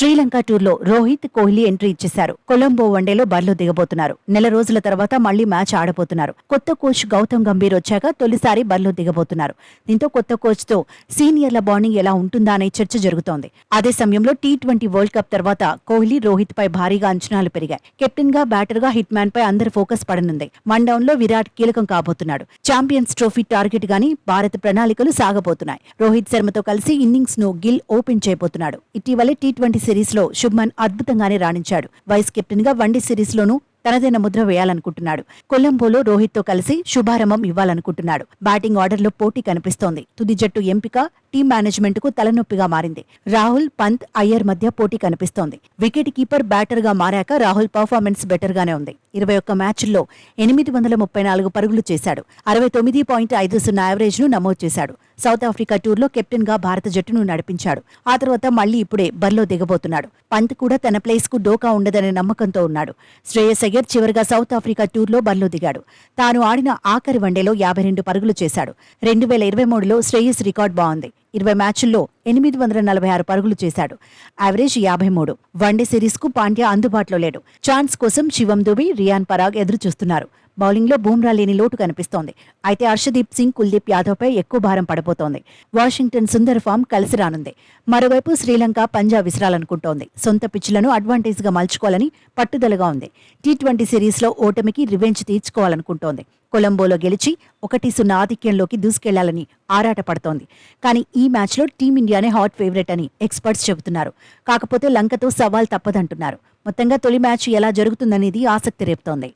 శ్రీలంక టూర్లో రోహిత్, కోహ్లీ ఎంట్రీ ఇచ్చేశారు. కొలంబో వన్డేలో బరిలో దిగబోతున్నారు. నెల రోజుల తర్వాత మళ్లీ మ్యాచ్ ఆడబోతున్నారు. కొత్త కోచ్ గౌతమ్ గంభీర్ వచ్చాక తొలిసారి బరిలో దిగబోతున్నారు. దీంతో కొత్త కోచ్ తో సీనియర్ల బాండింగ్ ఎలా ఉంటుందా అనే చర్చ జరుగుతోంది. అదే సమయంలో T20 వరల్డ్ కప్ తర్వాత కోహ్లీ, రోహిత్ పై భారీగా అంచనాలు పెరిగాయి. కెప్టెన్ గా, బ్యాటర్ గా హిట్ మ్యాన్ పై అందరి ఫోకస్ పడనుంది. వన్ డౌన్ లో విరాట్ కీలకం కాబోతున్నాడు. ఛాంపియన్స్ ట్రోఫీ టార్గెట్ గాని భారత ప్రణాళికలు సాగబోతున్నాయి. రోహిత్ శర్మతో కలిసి ఇన్నింగ్స్ ను గిల్ ఓపెన్ చేయబోతున్నాడు. ఇటీవలే T20 సిరీస్ లో శుభ్మన్ అద్భుతంగానే రాణించాడు. వైస్ కెప్టెన్ గా వన్డే సిరీస్ లోనూ తనదైన ముద్ర వేయాలనుకుంటున్నాడు. కొలంబోలో రోహిత్ తో కలిసి శుభారంభం ఇవ్వాలనుకుంటున్నాడు. బ్యాటింగ్ ఆర్డర్ లో పోటీ కనిపిస్తోంది. తుది జట్టు ఎంపిక టీం మేనేజ్మెంట్ కు తలనొప్పిగా మారింది. రాహుల్, పంత్, అయ్యర్ మధ్య పోటీ కనిపిస్తోంది. వికెట్ కీపర్, బ్యాటర్ గా మారాక రాహుల్ పర్ఫార్మెన్స్ బెటర్ గానే ఉంది. 21 మ్యాచ్ల్లో 834 పరుగులు చేశాడు. 69.50 యావరేజ్ ను నమోదు చేశాడు. సౌత్ ఆఫ్రికా టూర్లో కెప్టెన్ గా భారత జట్టును నడిపించాడు. ఆ తర్వాత మళ్లీ ఇప్పుడే బరిలో దిగబోతున్నాడు. పంత్ కూడా తన ప్లేస్ కు డోకా ఉండదనే నమ్మకంతో ఉన్నాడు. శ్రేయస్ అయ్యర్ చివరిగా సౌత్ ఆఫ్రికా టూర్లో బరిలో దిగాడు. తాను ఆడిన ఆఖరి వన్డేలో 52 పరుగులు చేశాడు. 2023లో శ్రేయస్ రికార్డ్ బాగుంది. 20 మ్యాచ్ల్లో 846 పరుగులు చేశాడు. యావరేజ్ 53. వన్డే సిరీస్ కు పాండ్యా అందుబాటులో లేడు. ఛాన్స్ కోసం శివం దుబే, రియాన్ పరాగ్ ఎదురు చూస్తున్నారు. బౌలింగ్లో బూమ్రా లేని లోటు కనిపిస్తోంది. అయితే హర్షదీప్ సింగ్, కుల్దీప్ యాదవ్ పై ఎక్కువ భారం పడబోతోంది. వాషింగ్టన్ సుందర్ ఫామ్ కలిసి రానుంది. మరోవైపు శ్రీలంక పంజా విసిరాలనుకుంటోంది. సొంత పిచ్లను అడ్వాంటేజ్ గా మలుచుకోవాలని పట్టుదలగా ఉంది. T20 సిరీస్లో ఓటమికి రివెంజ్ తీర్చుకోవాలనుకుంటోంది. కొలంబోలో గెలిచి 1-0 ఆధిక్యంలోకి దూసుకెళ్లాలని ఆరాటపడుతోంది. కానీ ఈ మ్యాచ్లో టీమిండియానే హాట్ ఫేవరెట్ అని ఎక్స్పర్ట్స్ చెబుతున్నారు. కాకపోతే లంకతో సవాల్ తప్పదంటున్నారు. మొత్తంగా తొలి మ్యాచ్ ఎలా జరుగుతుందనేది ఆసక్తి రేపుతోంది.